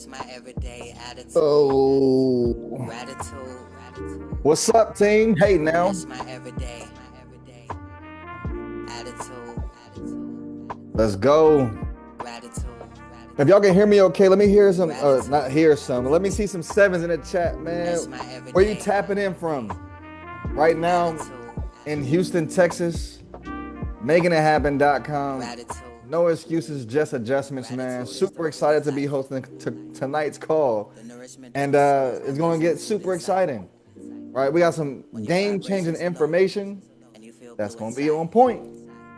That's my everyday attitude. Oh, Gratitude. what's up, team? Hey, now. That's my everyday attitude. Let's go. Gratitude. If y'all can hear me okay, let me hear some, Gratitude. not hear some. Let me see some sevens in the chat, That's man. my Where you everyday tapping in from? Right now attitude. in Houston, Texas, makingithappen.com. Gratitude. No excuses, just adjustments, man. Gratitude is the Super food excited of to be life, hosting tonight's call. the nourishment to And the soul. it's going to get Food super inside. exciting. Right? We got some When your game-changing vibrations are low information and you feel that's blue going to be inside. on point.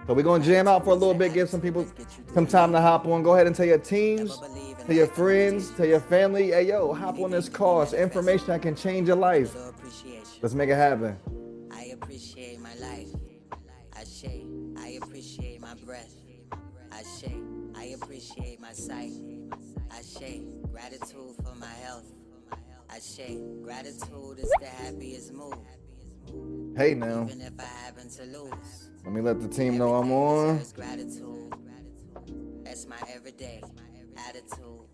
So we're going to jam out Gratitude for a is little the bit, give some attitude people that gets you through some the time to night. hop on. Go ahead and tell your Never teams, believe in tell your life friends, tell imitations. your family, hey, yo, hop on Anything this can be call. It's manifested information that can change your with a life. little appreciation. Let's make it happen. I appreciate my life. I appreciate my breath. I appreciate my sight. Gratitude for my health. Gratitude is the happiest mood. Hey, now, Even if I happen to lose. let me let the team know I'm Everything on. deserves gratitude. That's my everyday attitude.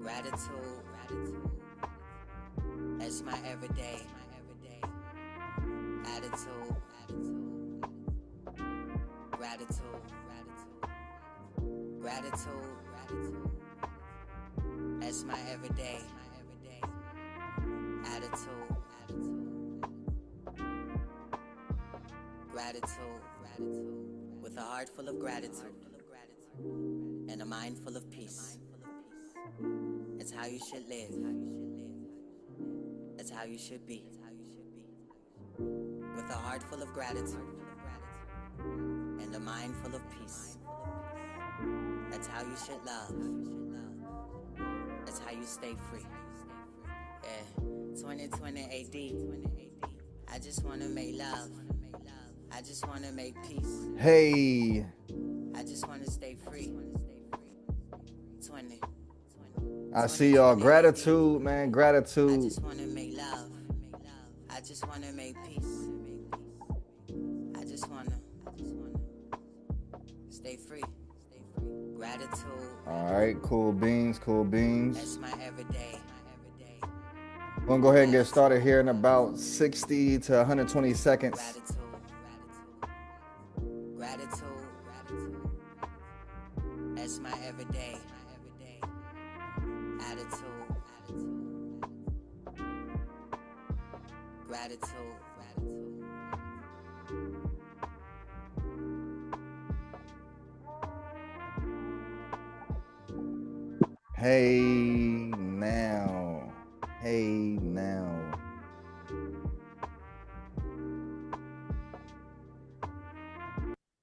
Gratitude. That's my everyday attitude. Gratitude. That's my everyday attitude. Gratitude. With a heart full of gratitude and a mind full of peace. That's how you should live. That's how you should be. With a heart full of gratitude and a mind full of peace. That's how you should love. That's how you stay free. Yeah, 2020 AD. I just wanna make love. I just wanna make peace. Hey, I just wanna stay free. 20. I see y'all. 2020 AD. Gratitude, man. I Gratitude. just wanna make love. I just wanna make peace. I just wanna stay free. Gratitude. All right, cool beans, cool beans. That's my everyday. We're going to go ahead and get started here in about 60 to 120 seconds. Gratitude. That's my everyday attitude. Gratitude. Hey, now. Hey, now.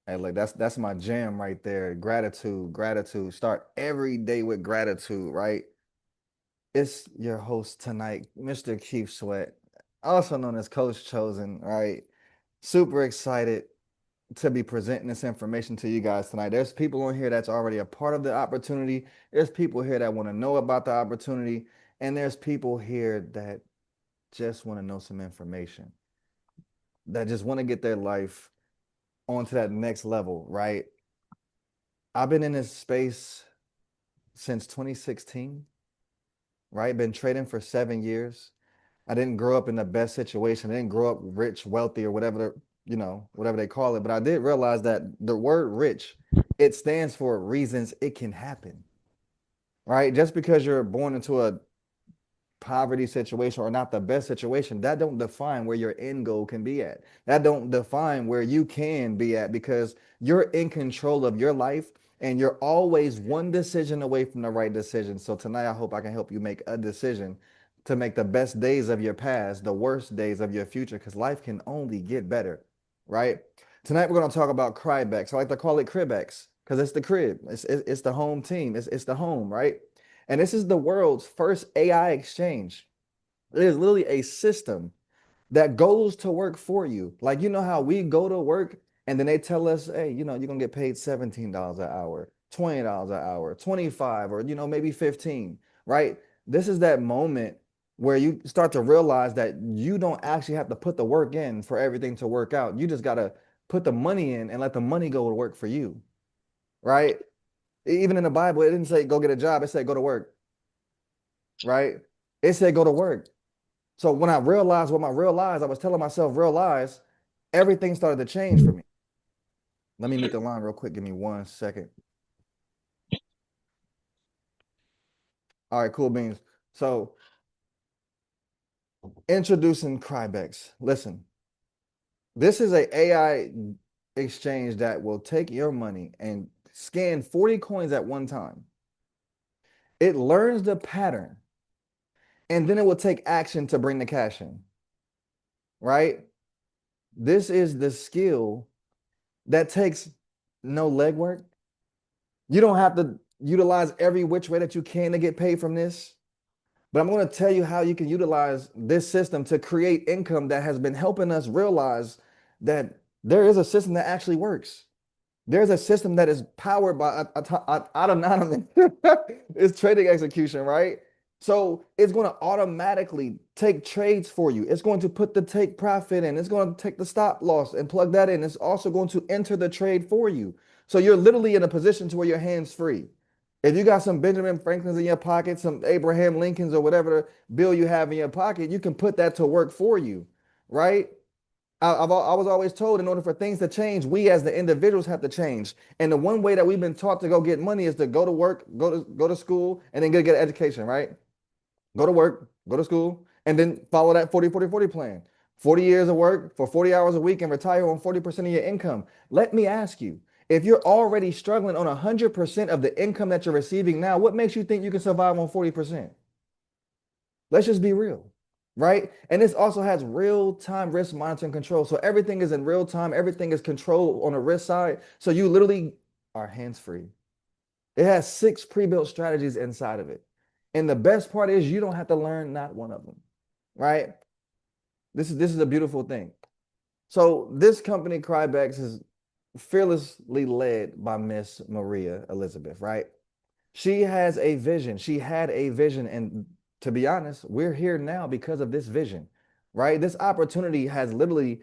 Hey, look, that's my jam right there. Gratitude. Start every day with gratitude, right? It's your host tonight, Mr. Keith Sweat, also known as Coach Chosen, right? Super excited to be presenting this information to you guys tonight. There's people on here that's already a part of the opportunity. There's people here that want to know about the opportunity, and there's people here that just want to know some information, that just want to get their life onto that next level, right? I've been in this space since 2016, right? Been trading for 7 years. I didn't grow up in the best situation. I didn't grow up rich, wealthy, or whatever, whatever they call it. But I did realize that the word rich, it stands for reasons it can happen, right? Just because you're born into a poverty situation or not the best situation, that don't define where your end goal can be at. That don't define where you can be at, because you're in control of your life and you're always one decision away from the right decision. So tonight, I hope I can help you make a decision to make the best days of your past the worst days of your future, because life can only get better, right? Tonight, we're going to talk about Crybex. I like to call it Crybex because it's the crib. It's the home team. It's the home, right? And this is the world's first AI exchange. It is literally a system that goes to work for you. Like, you know how we go to work and then they tell us, hey, you're going to get paid $17 an hour, $20 an hour, 25, or, maybe 15, right? This is that moment where you start to realize that you don't actually have to put the work in for everything to work out. You just got to put the money in and let the money go to work for you, right? Even in the Bible, it didn't say go get a job. It said go to work. right? It said go to work. So when I realized what I realized, I was telling myself, realize everything started to change for me. Let me meet the line real quick. Give me 1 second. All right, cool beans. So introducing Crybex. Listen, this is a AI exchange that will take your money and scan 40 coins at one time. It learns the pattern and then it will take action to bring the cash in, right? This is the skill that takes no legwork. You don't have to utilize every which way that you can to get paid from this. But I'm going to tell you how you can utilize this system to create income that has been helping us realize that there is a system that actually works. There's a system that is powered by autonomous. It's trading execution, right? So it's going to automatically take trades for you. It's going to put the take profit in. It's going to take the stop loss and plug that in. It's also going to enter the trade for you. So you're literally in a position to where your hands free. If you got some Benjamin Franklins in your pocket, some Abraham Lincolns or whatever bill you have in your pocket, you can put that to work for you, right? I was always told in order for things to change, we as the individuals have to change. And the one way that we've been taught to go get money is to go to work, go to school, and then get an education, right? Go to work, go to school, and then follow that 40-40-40 plan. 40 years of work for 40 hours a week and retire on 40% of your income. Let me ask you, if you're already struggling on 100% of the income that you're receiving now, what makes you think you can survive on 40%? Let's just be real, right? And this also has real-time risk monitoring control. So everything is in real time, everything is controlled on the risk side. So you literally are hands-free. It has 6 pre-built strategies inside of it. And the best part is you don't have to learn not one of them, right? This is a beautiful thing. So this company, Crybex, is fearlessly led by Miss Maria Elizabeth, right? She has a vision. She had a vision. And to be honest, we're here now because of this vision, right? This opportunity has literally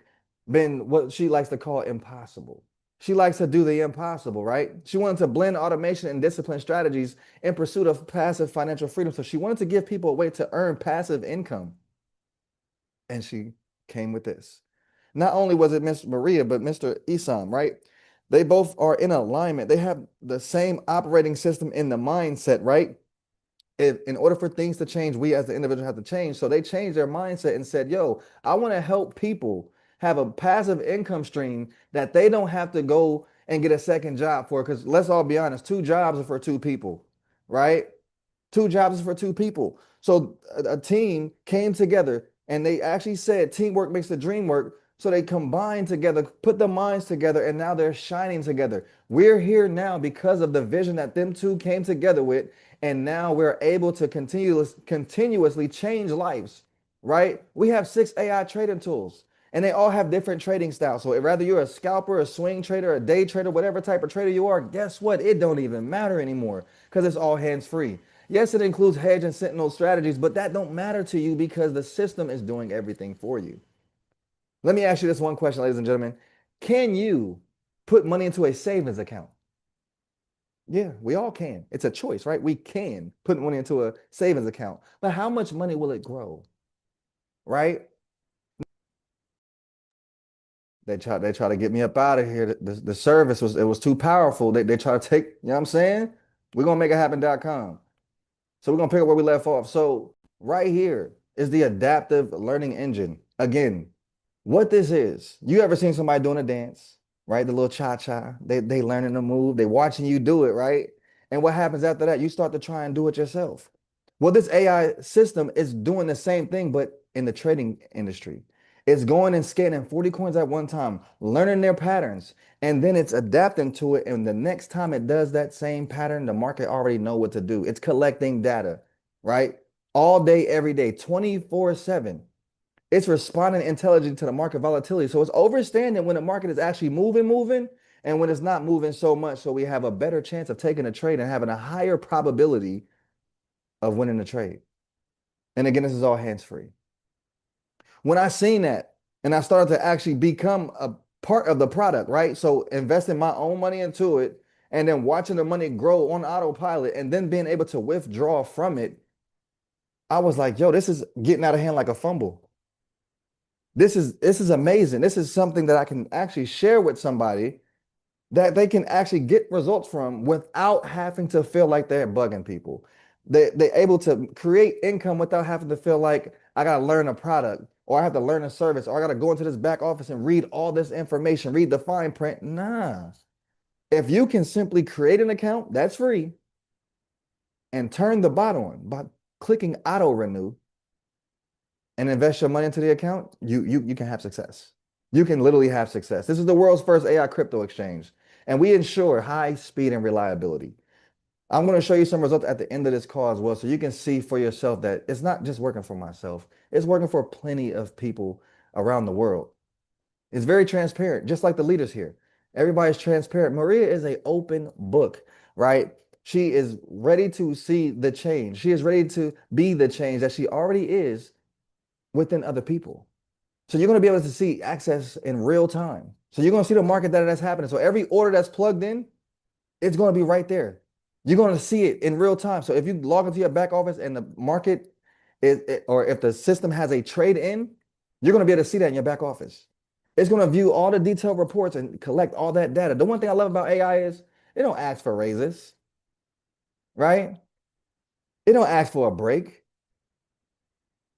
been what she likes to call impossible. She likes to do the impossible, right? She wanted to blend automation and discipline strategies in pursuit of passive financial freedom. So she wanted to give people a way to earn passive income. And she came with this. Not only was it Miss Maria, but Mr. Isam, right? They both are in alignment. They have the same operating system in the mindset, right? If, in order for things to change, we as the individual have to change. So they changed their mindset and said, yo, I want to help people have a passive income stream that they don't have to go and get a second job for. Because let's all be honest, 2 jobs are for 2 people, right? 2 jobs is for 2 people. So a team came together and they actually said teamwork makes the dream work. So they combined together, put the minds together, and now they're shining together. We're here now because of the vision that them two came together with, and now we're able to continuously change lives, right? We have 6 AI trading tools, and they all have different trading styles. So whether you're a scalper, a swing trader, a day trader, whatever type of trader you are, guess what? It don't even matter anymore because it's all hands-free. Yes, it includes hedge and sentinel strategies, but that don't matter to you because the system is doing everything for you. Let me ask you this one question, ladies and gentlemen. Can you put money into a savings account? Yeah, we all can. It's a choice, right? We can put money into a savings account, but how much money will it grow? Right? They try to get me up out of here. The service was too powerful. They try to take, you know what I'm saying? We're gonna make it happen.com. So we're gonna pick up where we left off. So right here is the adaptive learning engine. Again, what this is, you ever seen somebody doing a dance, right? The little cha-cha, they learning the move, they watching you do it, right? And what happens after that? You start to try and do it yourself. Well, this AI system is doing the same thing, but in the trading industry. It's going and scanning 40 coins at one time, learning their patterns, and then it's adapting to it. And the next time it does that same pattern, the market already know what to do. It's collecting data, right? All day, every day, 24/7. It's responding intelligently to the market volatility. So it's understanding when the market is actually moving, and when it's not moving so much. So we have a better chance of taking a trade and having a higher probability of winning the trade. And again, this is all hands-free. When I seen that and I started to actually become a part of the product, right? So investing my own money into it and then watching the money grow on autopilot and then being able to withdraw from it, I was like, yo, this is getting out of hand like a fumble. This is amazing. This is something that I can actually share with somebody that they can actually get results from without having to feel like they're bugging people. They're able to create income without having to feel like I got to learn a product or I have to learn a service or I got to go into this back office and read all this information, read the fine print. Nah. If you can simply create an account that's free and turn the bot on by clicking auto renew and invest your money into the account, you can have success. You can literally have success. This is the world's first AI crypto exchange, and we ensure high speed and reliability. I'm going to show you some results at the end of this call as well, so you can see for yourself that it's not just working for myself, it's working for plenty of people around the world. It's very transparent, just like the leaders here. Everybody's transparent. Maria is an open book, right? She is ready to see the change. She is ready to be the change that she already is within other people. So you're going to be able to see access in real time. So you're going to see the market that's happening. So every order that's plugged in, it's going to be right there. You're going to see it in real time. So if you log into your back office and the market or if the system has a trade in, you're going to be able to see that in your back office. It's going to view all the detailed reports and collect all that data. The one thing I love about AI is it don't ask for raises, right? It don't ask for a break.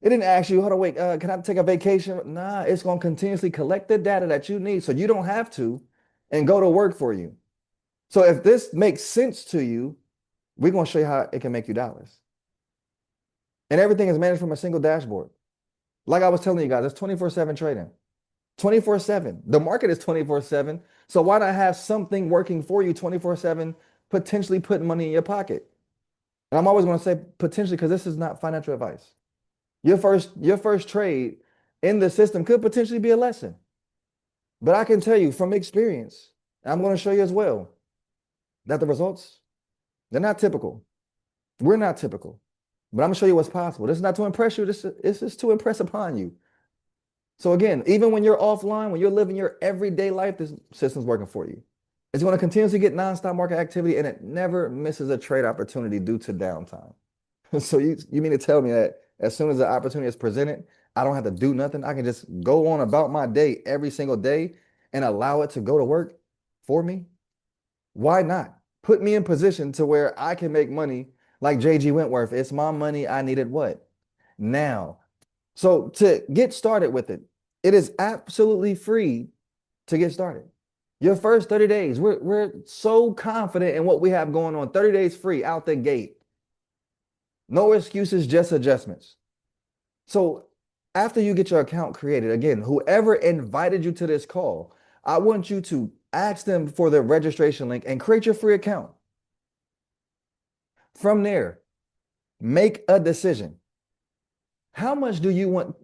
It didn't ask you, hold on, wait, can I take a vacation? Nah, it's going to continuously collect the data that you need so you don't have to and go to work for you. So if this makes sense to you, we're going to show you how it can make you dollars. And everything is managed from a single dashboard. Like I was telling you guys, it's 24/7 trading. 24/7. The market is 24/7. So why not have something working for you 24/7, potentially putting money in your pocket? And I'm always going to say potentially because this is not financial advice. Your first trade in the system could potentially be a lesson. But I can tell you from experience, and I'm going to show you as well, that the results, they're not typical. We're not typical. But I'm going to show you what's possible. This is not to impress you. This is to impress upon you. So again, even when you're offline, when you're living your everyday life, this system's working for you. It's going to continuously get nonstop market activity, and it never misses a trade opportunity due to downtime. So you mean to tell me that as soon as the opportunity is presented, I don't have to do nothing? I can just go on about my day every single day and allow it to go to work for me? Why not? Put me in position to where I can make money like JG Wentworth. It's my money. I need it what? Now. So to get started with it, it is absolutely free to get started. Your first 30 days, we're so confident in what we have going on. 30 days free out the gate. No excuses, just adjustments. So after you get your account created, again, whoever invited you to this call, I want you to ask them for the registration link and create your free account. From there, make a decision. How much do you want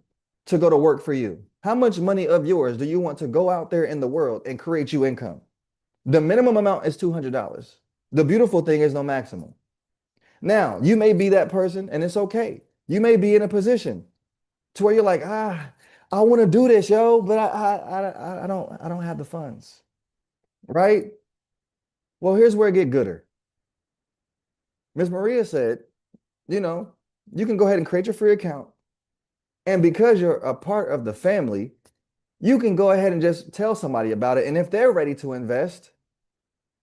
to go to work for you? How much money of yours do you want to go out there in the world and create you income? The minimum amount is $200. The beautiful thing is no maximum. Now, you may be that person and it's okay. You may be in a position to where you're like, I want to do this, yo, but I don't have the funds, right? Well, here's where it get gooder. Miss Maria said, you know, you can go ahead and create your free account. And because you're a part of the family, you can go ahead and just tell somebody about it. And if they're ready to invest,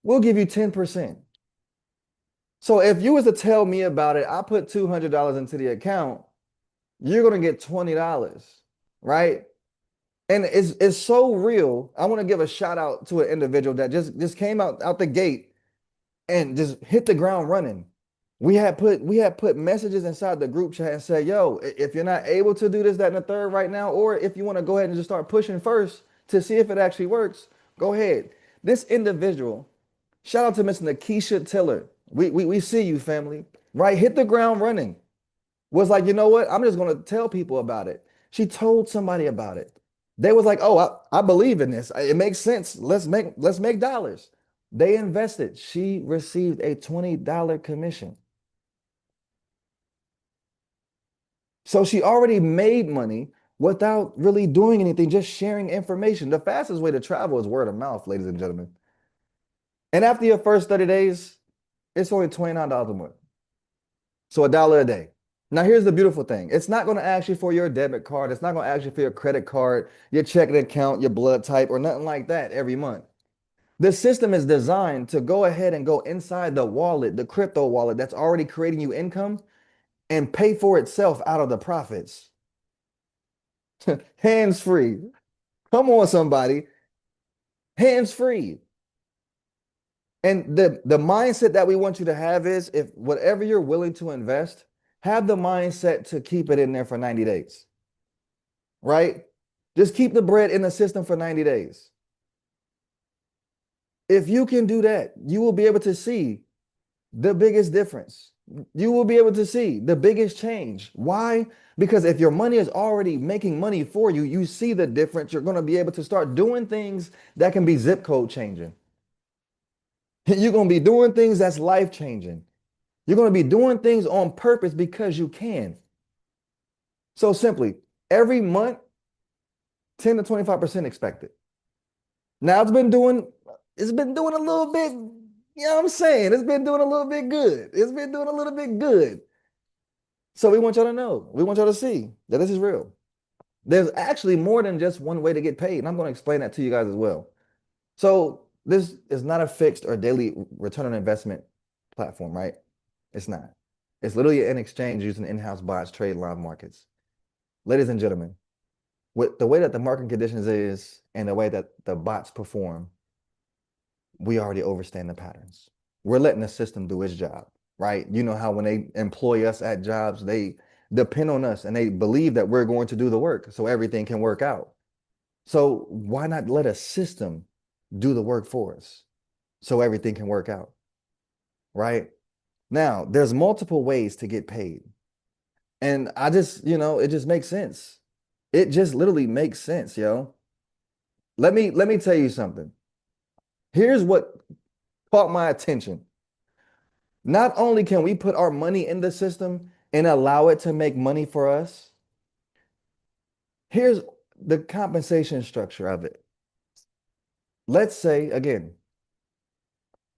we'll give you 10%. So if you was to tell me about it, I put $200 into the account, you're going to get $20, right? And it's so real. I want to give a shout out to an individual that just came out the gate and just hit the ground running. We had put messages inside the group chat and said, yo, if you're not able to do this, that, and the third right now, or if you want to go ahead and just start pushing first to see if it actually works, go ahead. This individual, shout out to Miss Nakisha Tiller. We see you, family, right? Hit the ground running. Was like, you know what? I'm just going to tell people about it. She told somebody about it. They was like, oh, I believe in this. It makes sense. Let's make dollars. They invested. She received a $20 commission. So she already made money without really doing anything, just sharing information. The fastest way to travel is word of mouth, ladies and gentlemen. And after your first 30 days, it's only $29 a month. So $1 a day. Now, here's the beautiful thing. It's not going to ask you for your debit card. It's not going to ask you for your credit card, your checking account, your blood type, or nothing like that every month. The system is designed to go ahead and go inside the wallet, the crypto wallet that's already creating you income and pay for itself out of the profits. Hands free. Come on, somebody. Hands free. And the mindset that we want you to have is if whatever you're willing to invest, have the mindset to keep it in there for 90 days, right? Just keep the bread in the system for 90 days. If you can do that, you will be able to see the biggest difference. You will be able to see the biggest change. Why? Because if your money is already making money for you, you see the difference. You're going to be able to start doing things that can be zip code changing. You're going to be doing things that's life changing. You're going to be doing things on purpose because you can. So simply, every month, 10 to 25% expected. Now it's been doing a little bit, you know what I'm saying? It's been doing a little bit good. It's been doing a little bit good. So we want y'all to know, we want y'all to see that this is real. There's actually more than just one way to get paid, and I'm going to explain that to you guys as well. So this is not a fixed or daily return on investment platform, right? It's not. It's literally an exchange using in-house bots, trade live markets. Ladies and gentlemen, with the way that the market conditions is and the way that the bots perform, we already understand the patterns. We're letting the system do its job, right? You know how when they employ us at jobs, they depend on us and they believe that we're going to do the work so everything can work out. So why not let a system do the work for us so everything can work out, right? Now, there's multiple ways to get paid. And I just, it just makes sense. It just literally makes sense, yo. Let me tell you something. Here's what caught my attention. Not only can we put our money in the system and allow it to make money for us, here's the compensation structure of it. Let's say, again,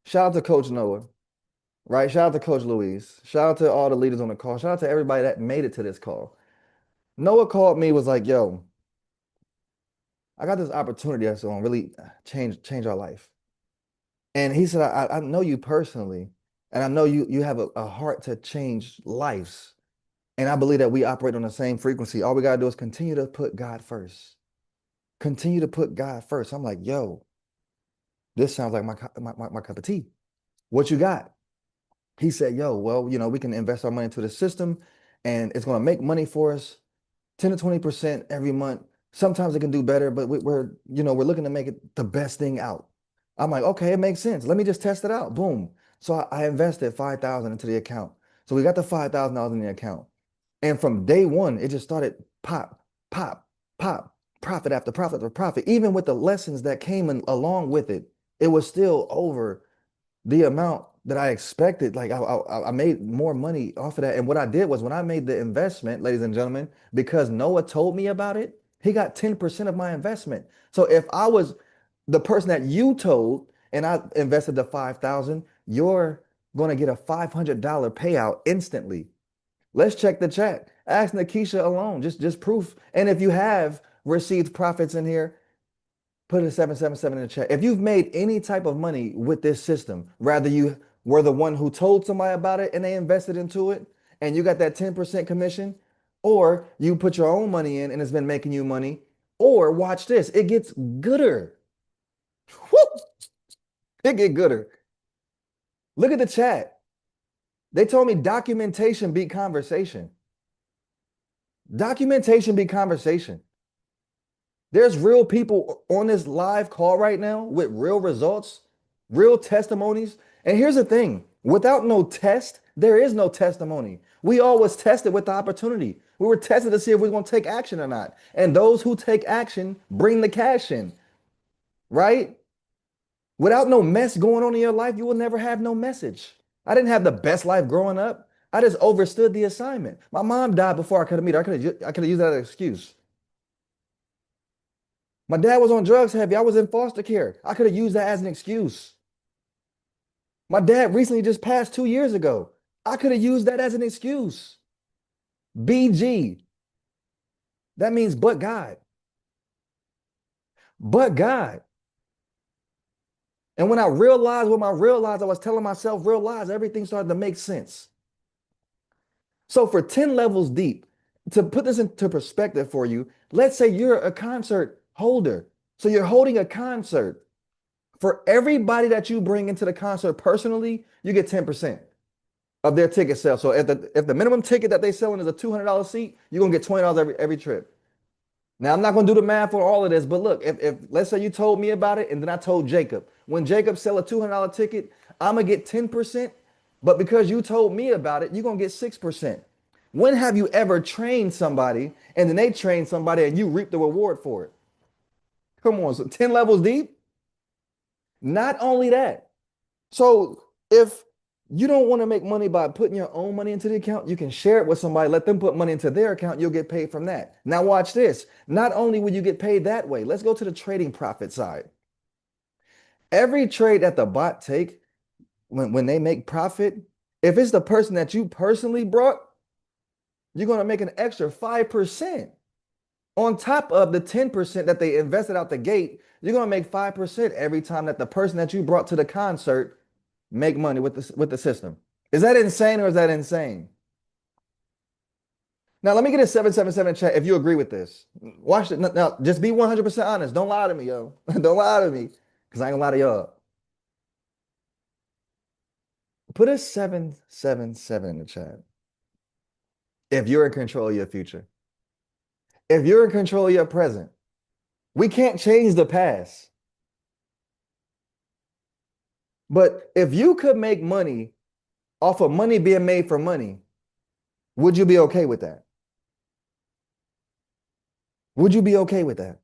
shout out to Coach Noah, right? Shout out to Coach Louise. Shout out to all the leaders on the call. Shout out to everybody that made it to this call. Noah called me, was like, yo, I got this opportunity that's going to really change our life. And he said, I know you personally, and I know you have a heart to change lives. And I believe that we operate on the same frequency. All we got to do is continue to put God first. Continue to put God first. I'm like, yo, this sounds like my cup of tea. What you got? He said, yo, well, we can invest our money into the system and it's going to make money for us, 10 to 20% every month. Sometimes it can do better, but we're looking to make it the best thing out. I'm like, okay, it makes sense. Let me just test it out. Boom. So I invested 5,000 into the account. So we got the $5,000 in the account. And from day one, it just started pop, pop, pop, profit after profit after profit. Even with the lessons that came along with it, it was still over the amount that I expected. Like I made more money off of that. And what I did was when I made the investment, ladies and gentlemen, because Noah told me about it, he got 10% of my investment. So if I was the person that you told and I invested the 5,000, you're going to get a $500 payout instantly. Let's check the chat. Ask Nakisha alone, just proof. And if you have received profits in here, put a 777 in the chat. If you've made any type of money with this system, rather you were the one who told somebody about it and they invested into it and you got that 10% commission, or you put your own money in and it's been making you money, or watch this, it gets gooder. Woo! It get gooder. Look at the chat. They told me documentation beat conversation. Documentation beat conversation. There's real people on this live call right now with real results, real testimonies. And here's the thing, without no test, there is no testimony. We always tested with the opportunity. We were tested to see if we we're going to take action or not. And those who take action bring the cash in, right? Without no mess going on in your life, you will never have no message. I didn't have the best life growing up. I just overstood the assignment. My mom died before I could have met her. I could have used that as an excuse. My dad was on drugs heavy. I was in foster care. I could have used that as an excuse. My dad recently just passed 2 years ago. I could have used that as an excuse. BG. That means but God. But God. And when I realized I was telling myself, realize everything started to make sense. So for 10 levels deep, to put this into perspective for you, let's say you're a concert holder. So you're holding a concert. For everybody that you bring into the concert personally, you get 10% of their ticket sale. So if the minimum ticket that they selling is a $200 seat, you're gonna get $20 every trip. Now I'm not gonna do the math on all of this, but look, if let's say you told me about it and then I told Jacob, when Jacob sell a $200 ticket, I'm gonna get 10%, but because you told me about it, you're gonna get 6%. When have you ever trained somebody and then they train somebody and you reap the reward for it? Come on, so 10 levels deep? Not only that. So if you don't want to make money by putting your own money into the account, you can share it with somebody, let them put money into their account, you'll get paid from that. Now watch this. Not only will you get paid that way, let's go to the trading profit side. Every trade that the bot take, when they make profit, if it's the person that you personally brought, you're going to make an extra 5%. On top of the 10% that they invested out the gate, you're going to make 5% every time that the person that you brought to the concert make money with the system. Is that insane or is that insane? Now, let me get a 777 chat if you agree with this. Watch it. Now, just be 100% honest. Don't lie to me, yo. Don't lie to me because I ain't gonna lie to y'all. Put a 777 in the chat if you're in control of your future. If you're in control of your present. We can't change the past. But if you could make money off of money being made for money, would you be okay with that? Would you be okay with that?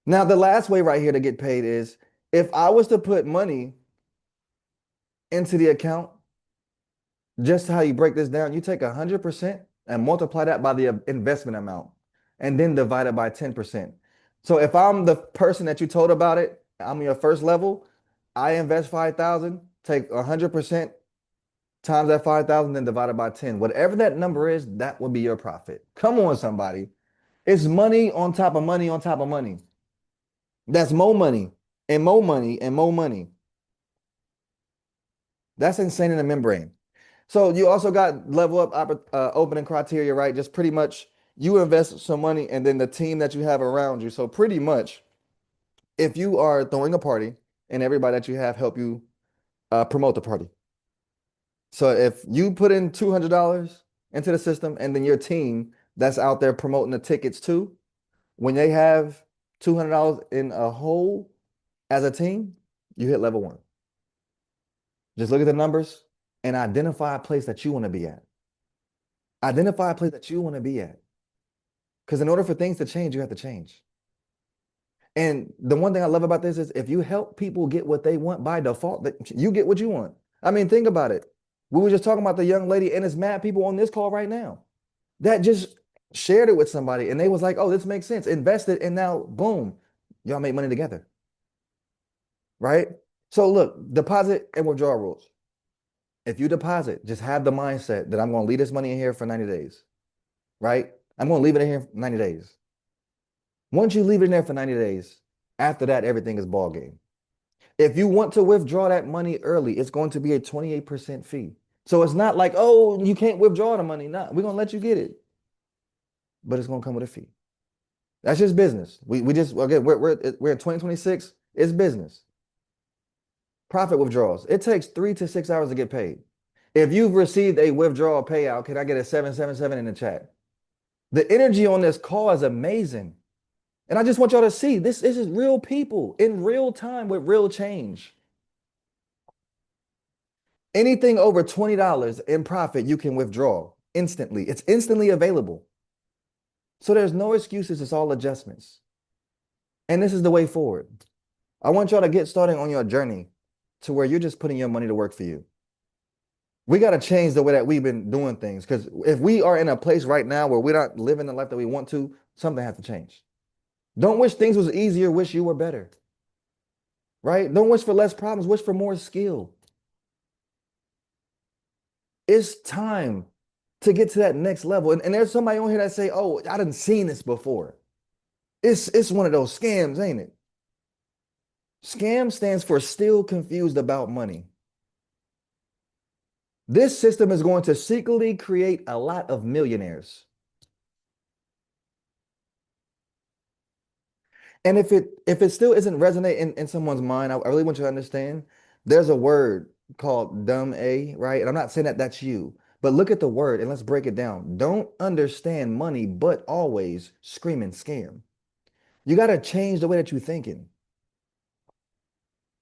Now, the last way right here to get paid is if I was to put money into the account, just how you break this down, you take 100% and multiply that by the investment amount and then divide it by 10%. So if I'm the person that you told about it, I'm your first level, I invest 5,000, take 100% times that 5,000, then divide it by 10. Whatever that number is, that would be your profit. Come on, somebody. It's money on top of money on top of money. That's more money and more money and more money. That's insane in the membrane. So you also got level up opening criteria, right? Just pretty much you invest some money and then the team that you have around you. So pretty much if you are throwing a party and everybody that you have help you promote the party. So if you put in $200 into the system and then your team that's out there promoting the tickets too, when they have $200 in a hole as a team, you hit level 1. Just look at the numbers and identify a place that you want to be at. Identify a place that you want to be at. Because in order for things to change, you have to change. And the one thing I love about this is if you help people get what they want by default, you get what you want. I mean, think about it. We were just talking about the young lady and it's mad people on this call right now that just shared it with somebody and they was like, oh, this makes sense. Invested and now boom, y'all make money together. Right? So look, deposit and withdrawal rules. If you deposit, just have the mindset that I'm going to leave this money in here for 90 days. Right? I'm going to leave it in here for 90 days. Once you leave it in there for 90 days, after that, everything is ball game. If you want to withdraw that money early, it's going to be a 28% fee. So it's not like, oh, you can't withdraw the money. No, we're going to let you get it. But it's going to come with a fee. That's just business. We just, again, we're in 2026. It's business. Profit withdrawals. It takes 3 to 6 hours to get paid. If you've received a withdrawal payout, can I get a 777 in the chat? The energy on this call is amazing. And I just want y'all to see this is real people in real time with real change. Anything over $20 in profit, you can withdraw instantly. It's instantly available. So there's no excuses. It's all adjustments. And this is the way forward. I want y'all to get started on your journey to where you're just putting your money to work for you. We got to change the way that we've been doing things because if we are in a place right now where we're not living the life that we want to, something has to change. Don't wish things was easier, wish you were better. Right? Don't wish for less problems, wish for more skill. It's time to get to that next level. And there's somebody on here that say, oh, I didn't seen this before. It's one of those scams, ain't it? Scam stands for still confused about money. This system is going to secretly create a lot of millionaires. And if it still isn't resonating in someone's mind, I really want you to understand there's a word called dumb A, right? And I'm not saying that that's you, but look at the word and let's break it down. Don't understand money, but always screaming scam. You got to change the way that you're thinking.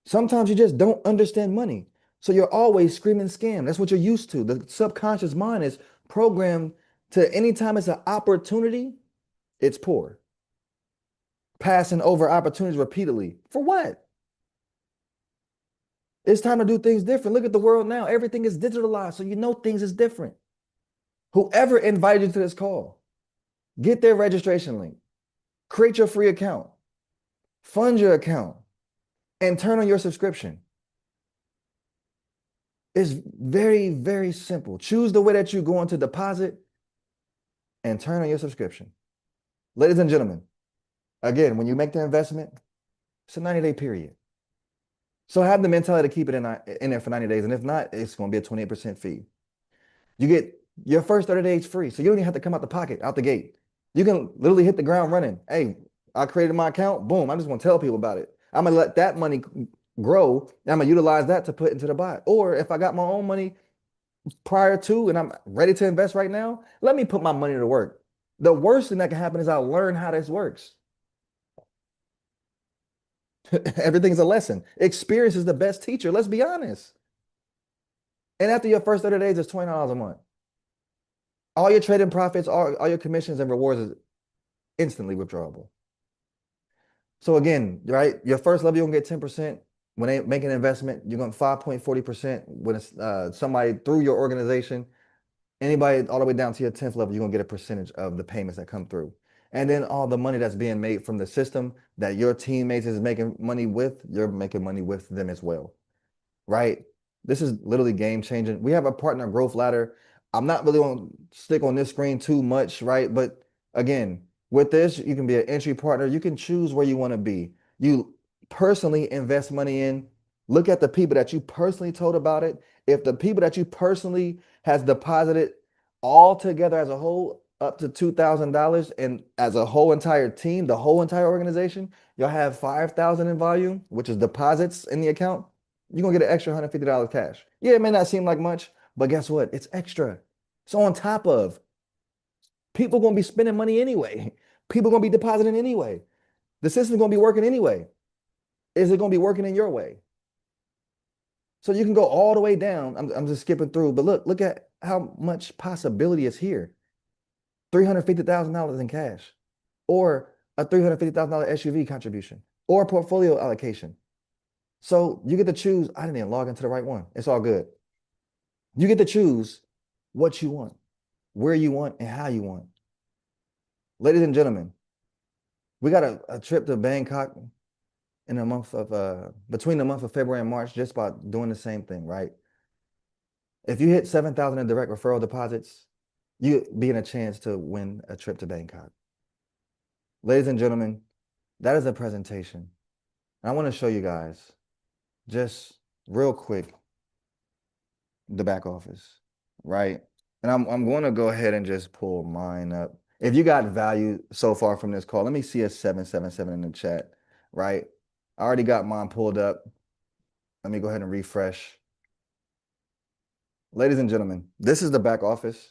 Sometimes you just don't understand money. So you're always screaming scam. That's what you're used to. The subconscious mind is programmed to anytime it's an opportunity, it's poor. Passing over opportunities repeatedly. For what? It's time to do things different. Look at the world now. Everything is digitalized, so you know things is different. Whoever invited you to this call, get their registration link, create your free account, fund your account, and turn on your subscription. It's very, very simple. Choose the way that you're going to deposit and turn on your subscription. Ladies and gentlemen, again, when you make the investment, it's a 90-day period. So have the mentality to keep it in there for 90 days. And if not, it's going to be a 28% fee. You get your first 30 days free. So you don't even have to come out the pocket, out the gate. You can literally hit the ground running. Hey, I created my account. Boom. I just want to tell people about it. I'm going to let that money grow. And I'm going to utilize that to put into the bot. Or if I got my own money prior to and I'm ready to invest right now, let me put my money to work. The worst thing that can happen is I'll learn how this works. Everything's a lesson. Experience is the best teacher. Let's be honest. And after your first 30 days, it's $20 a month. All your trading profits, all your commissions and rewards is instantly withdrawable. So again, right, your first level, you're gonna get 10%. When they make an investment, you're going to 5.40%. When it's somebody through your organization, anybody all the way down to your 10th level, you're going to get a percentage of the payments that come through. And then all the money that's being made from the system that your teammates is making money with, you're making money with them as well, right? This is literally game changing. We have a partner growth ladder. I'm not really going to stick on this screen too much, right? But again, with this, you can be an entry partner. You can choose where you want to be. You personally invest money in. Look at the people that you personally told about it. If the people that you personally has deposited all together as a whole up to $2,000 and as a whole entire team, the whole entire organization, you'll have 5,000 in volume, which is deposits in the account. You're going to get an extra $150 cash. Yeah, it may not seem like much, but guess what? It's extra. So on top of people going to be spending money anyway. People going to be depositing anyway. The system's going to be working anyway. Is it going to be working in your way? So you can go all the way down. I'm just skipping through, but look at how much possibility is here. $350,000 in cash, or a $350,000 SUV contribution, or a portfolio allocation. So you get to choose. I didn't even log into the right one. It's all good. You get to choose what you want, where you want, and how you want. Ladies and gentlemen, we got a trip to Bangkok in the month of between the month of February and March, just about doing the same thing, right? If you hit 7,000 in direct referral deposits, you be in a chance to win a trip to Bangkok. Ladies and gentlemen, that is a presentation. And I want to show you guys just real quick the back office, right? And I'm going to go ahead and just pull mine up. If you got value so far from this call, let me see a 777 in the chat, right? I already got mine pulled up. Let me go ahead and refresh. Ladies and gentlemen, this is the back office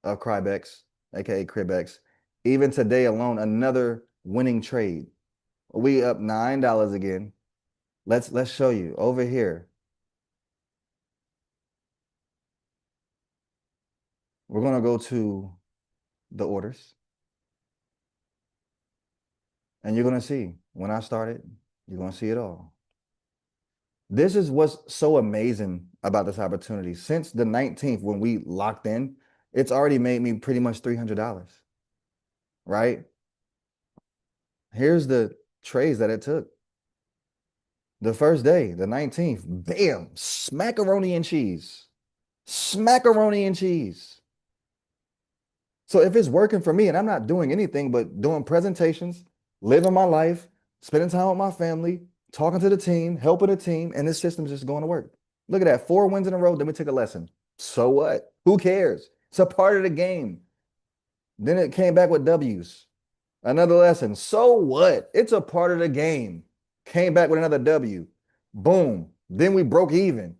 of Crybex, aka Crybex. Even today alone, another winning trade. We up $9 again. Let's show you over here. We're gonna go to the orders, and you're gonna see when I started, you're gonna see it all. This is what's so amazing about this opportunity. Since the 19th, when we locked in, it's already made me pretty much $300, right? Here's the trades that it took. The first day, the 19th, bam, smackaroni and cheese. Smackaroni and cheese. So if it's working for me and I'm not doing anything but doing presentations, living my life, spending time with my family, talking to the team, helping the team, and this system's just going to work. Look at that, 4 wins in a row, then we took a lesson. So what? Who cares? It's a part of the game. Then it came back with W's. Another lesson. So what? It's a part of the game. Came back with another W. Boom. Then we broke even.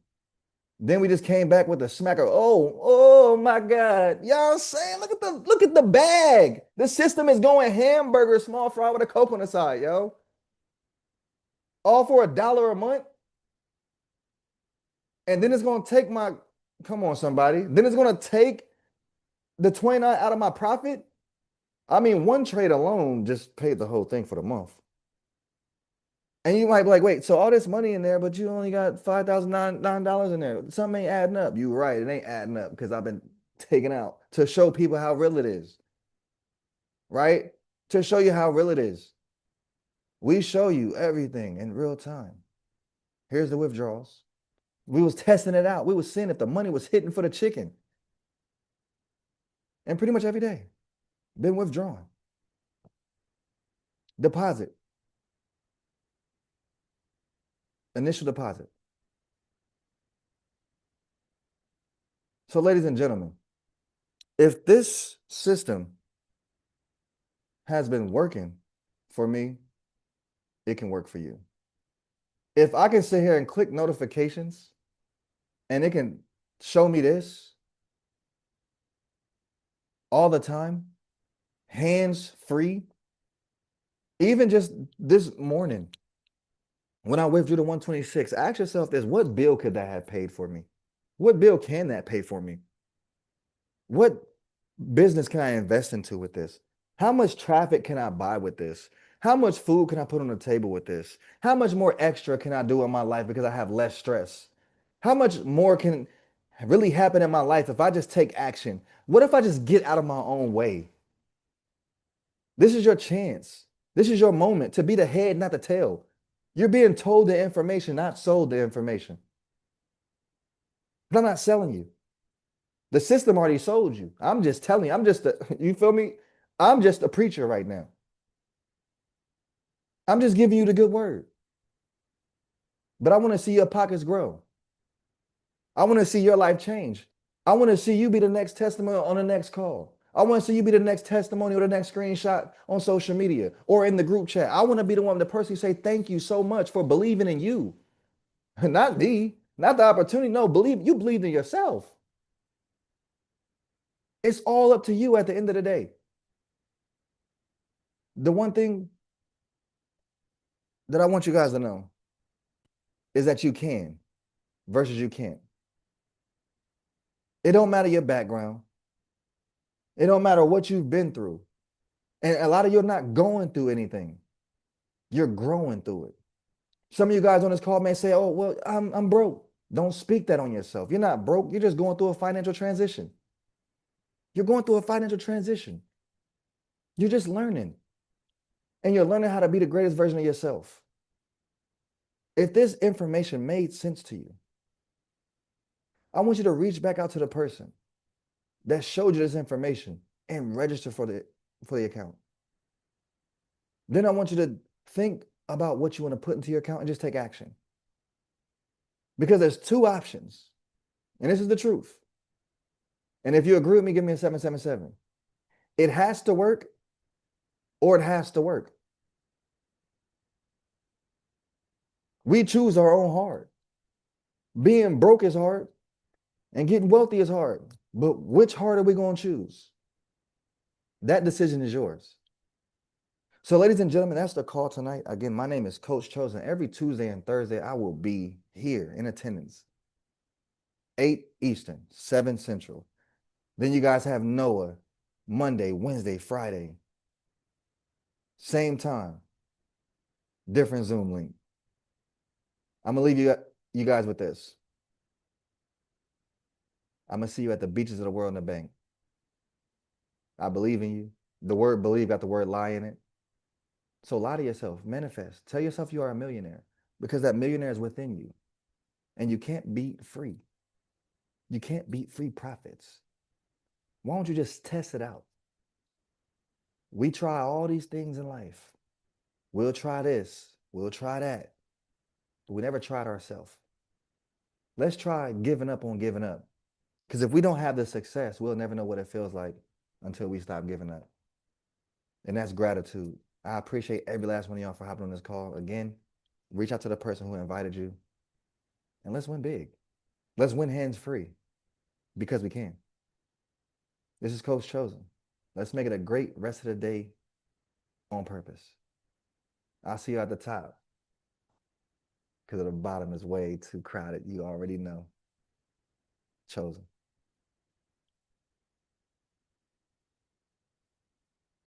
Then we just came back with a smacker. Oh my God. Y'all saying, look at the bag. The system is going hamburger, small fry with a Coke on the side, yo. All for $1 a month. And then it's gonna take come on, somebody. Then it's gonna take the 29 out of my profit. I mean, one trade alone just paid the whole thing for the month. And you might be like, wait, so all this money in there, but you only got $5,009 in there. Something ain't adding up. You're right, it ain't adding up because I've been taken out to show people how real it is. Right? To show you how real it is. We show you everything in real time. Here's the withdrawals. We was testing it out. We was seeing if the money was hitting for the chicken. And pretty much every day, been withdrawn. Deposit. Initial deposit. So, ladies and gentlemen, if this system has been working for me, it can work for you. If I can sit here and click notifications and it can show me this all the time, hands free, even just this morning, when I withdrew to 126, ask yourself this: what bill could that have paid for me? What bill can that pay for me? What business can I invest into with this? How much traffic can I buy with this? How much food can I put on the table with this? How much more extra can I do in my life because I have less stress? How much more can really happen in my life if I just take action? What if I just get out of my own way? This is your chance. This is your moment to be the head, not the tail. You're being told the information, not sold the information. But I'm not selling you. The system already sold you. I'm just telling you, you feel me? I'm just a preacher right now. I'm just giving you the good word. But I want to see your pockets grow. I want to see your life change. I want to see you be the next testimony on the next call. I want to see you be the next testimony or the next screenshot on social media or in the group chat. I want to be the one, the person who say, thank you so much for believing in you. Not me, not the opportunity. No, you believed in yourself. It's all up to you at the end of the day. The one thing that I want you guys to know is that you can versus you can't. It don't matter your background. It don't matter what you've been through. And a lot of you are not going through anything. You're growing through it. Some of you guys on this call may say, oh, well, I'm broke. Don't speak that on yourself. You're not broke. You're just going through a financial transition. You're going through a financial transition. You're just learning. And you're learning how to be the greatest version of yourself. If this information made sense to you, I want you to reach back out to the person that showed you this information and register for the account. Then I want you to think about what you want to put into your account and just take action. Because there's two options, and this is the truth. And if you agree with me, give me a 777. It has to work or it has to work. We choose our own hard. Being broke is hard and getting wealthy is hard. But which hard are we going to choose? That decision is yours. So, ladies and gentlemen, that's the call tonight. Again, my name is Coach Chosen. Every Tuesday and Thursday, I will be here in attendance. 8 Eastern, 7 Central. Then you guys have Noah Monday, Wednesday, Friday. Same time. Different Zoom link. I'm going to leave you guys with this. I'm going to see you at the beaches of the world in the bank. I believe in you. The word believe got the word lie in it. So lie to yourself, manifest. Tell yourself you are a millionaire because that millionaire is within you. And you can't beat free. You can't beat free profits. Why don't you just test it out? We try all these things in life. We'll try this, we'll try that, but we never tried ourselves. Let's try giving up on giving up. Because if we don't have the success, we'll never know what it feels like until we stop giving up. And that's gratitude. I appreciate every last one of y'all for hopping on this call. Again, reach out to the person who invited you and let's win big. Let's win hands free because we can. This is Coach Chosen. Let's make it a great rest of the day on purpose. I'll see you at the top because at the bottom is way too crowded. You already know. Chosen.